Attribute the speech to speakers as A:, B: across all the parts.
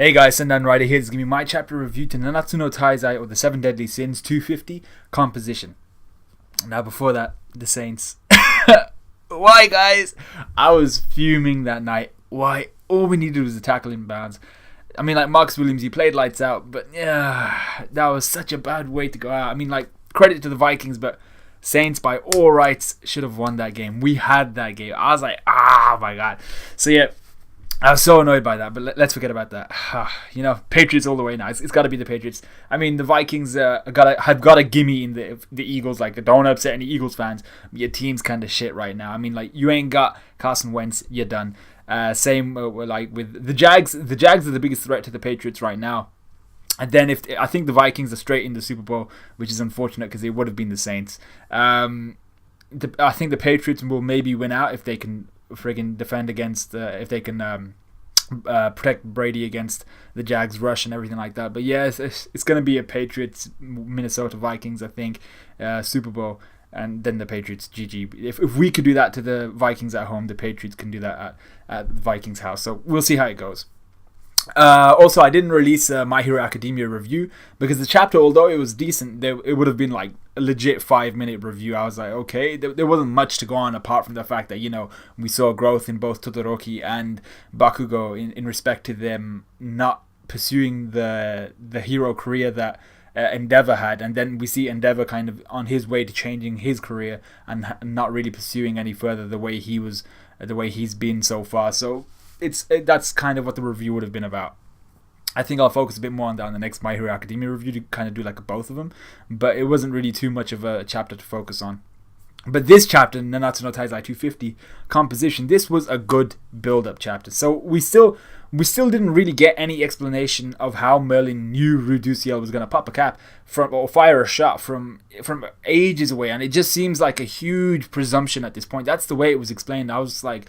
A: Hey guys, Sundown Rider here. This is going to be my chapter review to Nanatsu no Taizai, or the 7 Deadly Sins 250 composition. Now before that, the Saints. Why guys? I was fuming that night. Why? All we needed was a tackle in bounds. I mean, like Marcus Williams, he played lights out, but yeah, that was such a bad way to go out. I mean, like, credit to the Vikings, but Saints by all rights should have won that game. We had that game. I was like, my god. So yeah, I was so annoyed by that, but let's forget about that. Patriots all the way now. It's got to be the Patriots. I mean, the Vikings have got a gimme in the Eagles. Like, don't upset any Eagles fans. Your team's kind of shit right now. I mean, like, you ain't got Carson Wentz. You're done. Same like with the Jags. The Jags are the biggest threat to the Patriots right now. And then I think the Vikings are straight in the Super Bowl, which is unfortunate because they would have been the Saints. I think the Patriots will maybe win out if they can friggin' defend against, if they can protect Brady against the Jags rush and everything like that. But yeah, it's going to be a Patriots Minnesota Vikings, I think, Super Bowl, and then the Patriots GG. If we could do that to the Vikings at home, the Patriots can do that at the Vikings house. So we'll see how it goes. Also, I didn't release My Hero Academia review because the chapter, although it was decent, it would have been like a legit 5-minute review. I was like, okay, there wasn't much to go on apart from the fact that, we saw growth in both Todoroki and Bakugo in respect to them not pursuing the hero career that Endeavor had, and then we see Endeavor kind of on his way to changing his career and not really pursuing any further the way he's been so far. So that's kind of what the review would have been about. I think I'll focus a bit more on that on the next My Hero Academia review to kind of do like both of them, but it wasn't really too much of a chapter to focus on. But this chapter, Nanatsu no Taizai 250 composition, this was a good build-up chapter. So we still didn't really get any explanation of how Merlin knew Ruduciel was going to pop a cap or fire a shot from ages away, and it just seems like a huge presumption at this point. That's the way it was explained. I was like,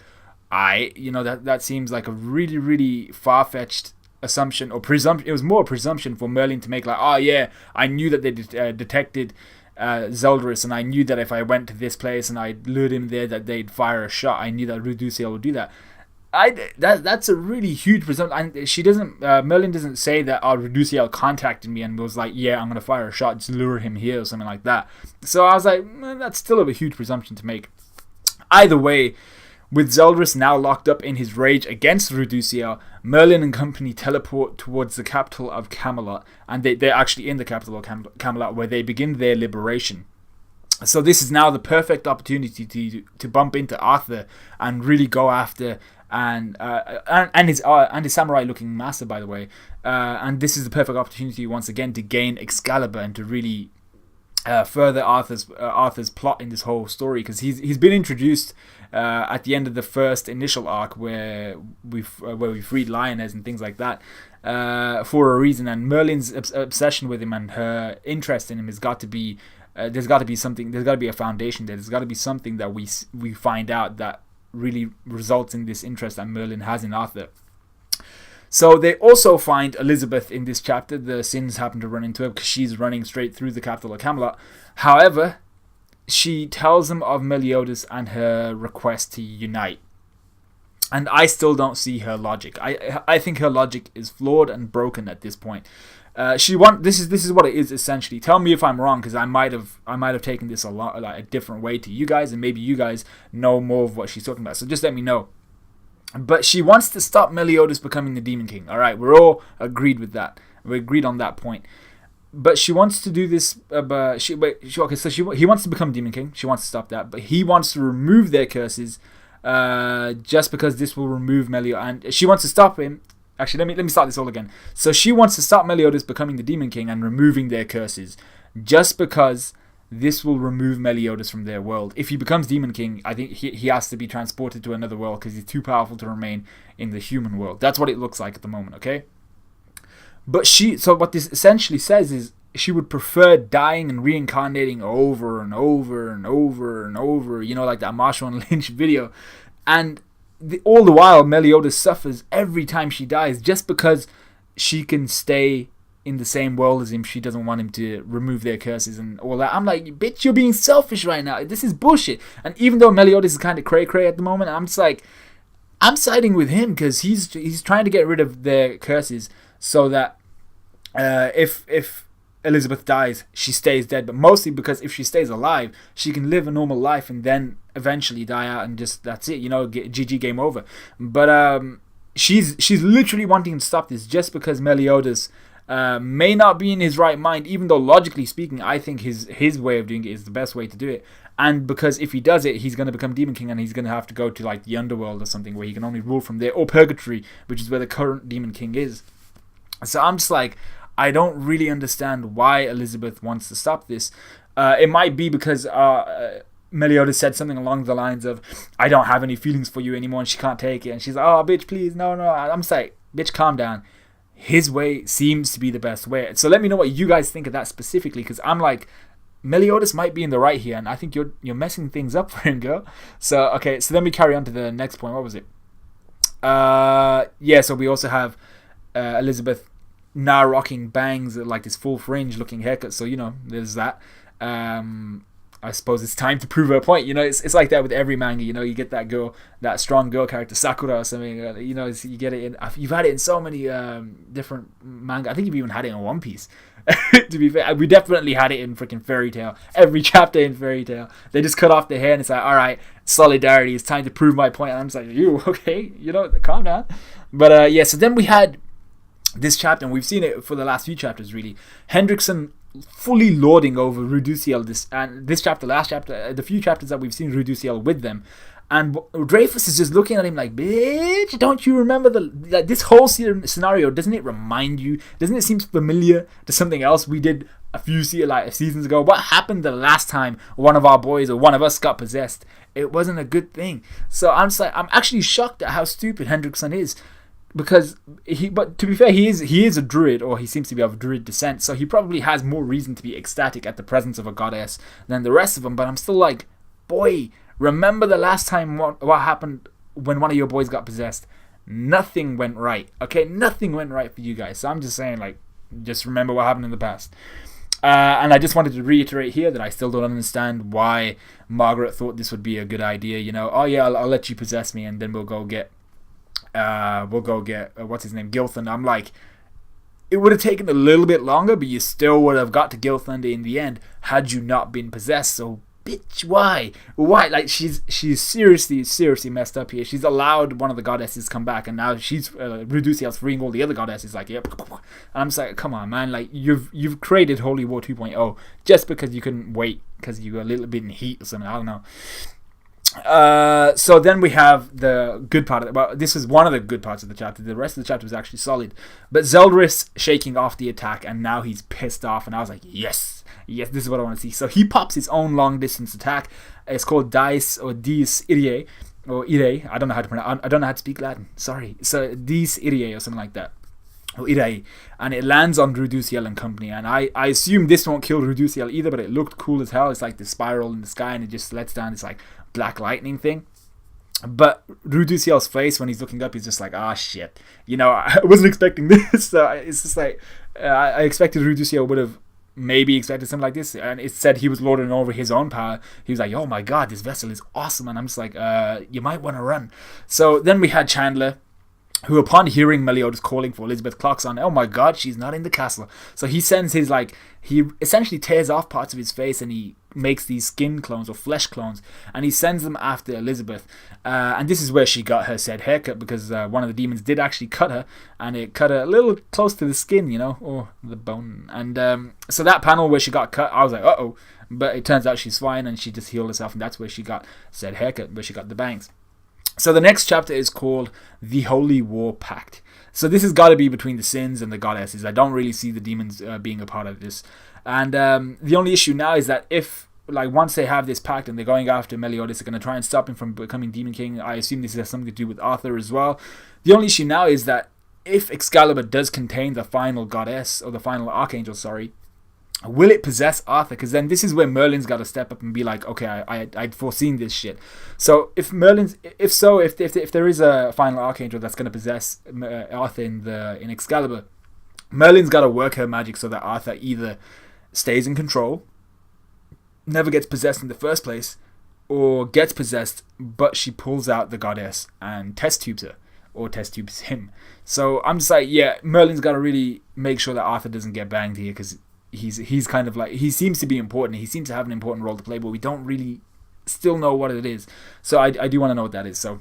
A: that seems like a really, really far-fetched assumption or presumption. It was more a presumption for Merlin to make, like, oh yeah, I knew that they detected Zeldris, and I knew that if I went to this place and I lured him there that they'd fire a shot. I knew that Ruduciel would do that. That's a really huge presumption. And Merlin doesn't say that Ruduciel contacted me and was like, yeah, I'm gonna fire a shot, just lure him here or something like that. So I was like, that's still a huge presumption to make. Either way, with Zeldris now locked up in his rage against Ruduciel, Merlin and company teleport towards the capital of Camelot, and they're actually in the capital of Camelot where they begin their liberation. So this is now the perfect opportunity to bump into Arthur and really go after and his samurai looking master, by the way. And this is the perfect opportunity once again to gain Excalibur and to really further Arthur's plot in this whole story, because he's been introduced at the end of the first initial arc where we freed Lioness and things like that for a reason, and Merlin's obsession with him and her interest in him has got to be there's got to be something, there's got to be a foundation there. There's got to be something that we find out that really results in this interest that Merlin has in Arthur. So they also find Elizabeth in this chapter. The Sins happen to run into her because she's running straight through the capital of Camelot. However, she tells them of Meliodas and her request to unite. And I still don't see her logic. I think her logic is flawed and broken at this point. This is what it is essentially. Tell me if I'm wrong, because I might have taken this a different way to you guys, and maybe you guys know more of what she's talking about. So just let me know. But she wants to stop Meliodas becoming the Demon King. All right, we're all agreed with that. We agreed on that point. But she wants to do this. He wants to become Demon King. She wants to stop that. But he wants to remove their curses, just because this will remove Meliodas. And she wants to stop him. Actually, let me start this all again. So she wants to stop Meliodas becoming the Demon King and removing their curses, just because this will remove Meliodas from their world. If he becomes Demon King, I think he has to be transported to another world because he's too powerful to remain in the human world. That's what it looks like at the moment, okay? But so what this essentially says is she would prefer dying and reincarnating over and over and over and over, like that Marshawn Lynch video. And all the while, Meliodas suffers every time she dies just because she can stay in the same world as him. She doesn't want him to remove their curses and all that. I'm like, bitch, you're being selfish right now. This is bullshit. And even though Meliodas is kind of cray-cray at the moment, I'm just like, I'm siding with him because he's trying to get rid of their curses so that if Elizabeth dies, she stays dead. But mostly because if she stays alive, she can live a normal life and then eventually die out and just that's it. GG, game over. But she's literally wanting to stop this just because Meliodas may not be in his right mind, even though logically speaking, I think his way of doing it is the best way to do it. And because if he does it, he's going to become Demon King and he's going to have to go to like the underworld or something where he can only rule from there, or Purgatory, which is where the current Demon King is. So I'm just like, I don't really understand why Elizabeth wants to stop this. It might be because Meliodas said something along the lines of, I don't have any feelings for you anymore, and she can't take it. And she's like, oh, bitch, please, no. I'm just like, bitch, calm down. His way seems to be the best way. So let me know what you guys think of that specifically, because I'm like, Meliodas might be in the right here, and I think you're messing things up for him, girl. So, okay, so then we carry on to the next point. What was it? So we also have Elizabeth now rocking bangs, like this full fringe looking haircut. So, there's that. I suppose it's time to prove her point. It's like that with every manga. You get that girl, that strong girl character, Sakura or something. You get it in. You've had it in so many different manga. I think you've even had it in One Piece. To be fair, we definitely had it in freaking Fairy Tail. Every chapter in Fairy Tail, they just cut off the hair and it's like, all right, solidarity. It's time to prove my point. And I'm just like, you okay? Calm down. But so then we had this chapter, and we've seen it for the last few chapters. Really, Hendrickson fully lording over Ruduciel this chapter, last chapter, the few chapters that we've seen Ruduciel with them, and Dreyfus is just looking at him like, bitch, don't you remember this whole scenario? Doesn't it remind you? Doesn't it seem familiar to something else we did a few seasons ago? What happened the last time one of our boys or one of us got possessed? It wasn't a good thing. So I'm actually shocked at how stupid Hendrickson is. Because but to be fair, he is a druid, or he seems to be of druid descent, so he probably has more reason to be ecstatic at the presence of a goddess than the rest of them. But I'm still like, boy, remember the last time what happened when one of your boys got possessed? Nothing went right. Okay, nothing went right for you guys. So I'm just saying, like, just remember what happened in the past. And I just wanted to reiterate here that I still don't understand why Margaret thought this would be a good idea. Oh yeah, I'll let you possess me, and then we'll go get what's his name, Gilthund. I'm like, it would have taken a little bit longer, but you still would have got to Gilthund in the end had you not been possessed. So bitch, why? Like, she's seriously messed up here. She's allowed one of the goddesses come back, and now she's Ruduciel's freeing all the other goddesses. Like, yep. And I'm just like, come on, man. Like, you've created Holy War 2.0 just because you couldn't wait because you were a little bit in heat or something. I don't know. So then we have the good part of it. Well, this is one of the good parts of the chapter. The rest of the chapter was actually solid. But Zeldris shaking off the attack, and now he's pissed off, and I was like, yes, this is what I want to see. So he pops his own long distance attack. It's called Dies Irae, or Irae. I don't know how to pronounce. I don't know how to speak Latin. Sorry. So Dies Irae or something like that. Or Irae. And it lands on Ruduciel and company. And I assume this won't kill Ruduciel either, but it looked cool as hell. It's like the spiral in the sky, and it just lets down this like black lightning thing. But Ruduciel's face when he's looking up, he's just like, shit. I wasn't expecting this. So it's just like, I expected Ruduciel would have maybe expected something like this. And it said he was lording over his own power. He was like, oh my god, this vessel is awesome. And I'm just like, you might want to run. So then we had Chandler, who upon hearing Meliodas calling for Elizabeth clocks on, oh my god, she's not in the castle. So he sends his, like, he essentially tears off parts of his face and he makes these skin clones or flesh clones, and he sends them after Elizabeth. And this is where she got her said haircut, because one of the demons did actually cut her, and it cut her a little close to the skin, or the bone. And so that panel where she got cut, I was like, uh-oh. But it turns out she's fine, and she just healed herself, and that's where she got said haircut, where she got the bangs. So the next chapter is called The Holy War Pact. So this has got to be between the Sins and the goddesses. I don't really see the demons being a part of this. And the only issue now is that if, like, once they have this pact and they're going after Meliodas, they're going to try and stop him from becoming Demon King. I assume this has something to do with Arthur as well. The only issue now is that if Excalibur does contain the final goddess, or the final archangel, sorry, will it possess Arthur? Because then this is where Merlin's got to step up and be like, okay, I'd foreseen this shit. So if there is a final archangel that's going to possess Arthur in Excalibur, Merlin's got to work her magic so that Arthur either stays in control, never gets possessed in the first place, or gets possessed, but she pulls out the goddess and test tubes her, or test tubes him. So I'm just like, yeah, Merlin's got to really make sure that Arthur doesn't get banged here, because he's kind of like, he seems to be important. He seems to have an important role to play, but we don't really still know what it is. So I do want to know what that is. So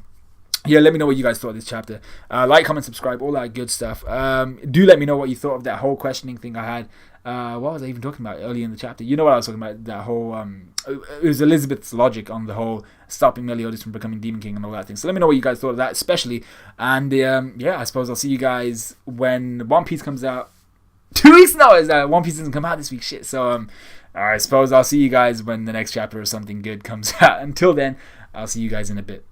A: yeah, let me know what you guys thought of this chapter. Like, comment, subscribe, all that good stuff. Do let me know what you thought of that whole questioning thing I had. What was I even talking about earlier in the chapter? You know what I was talking about? That whole it was Elizabeth's logic on the whole stopping Meliodas from becoming Demon King and all that thing. So let me know what you guys thought of that, especially. And yeah, I suppose I'll see you guys when One Piece comes out. 2 weeks? No, One Piece doesn't come out this week. Shit. So I suppose I'll see you guys when the next chapter or something good comes out. Until then, I'll see you guys in a bit.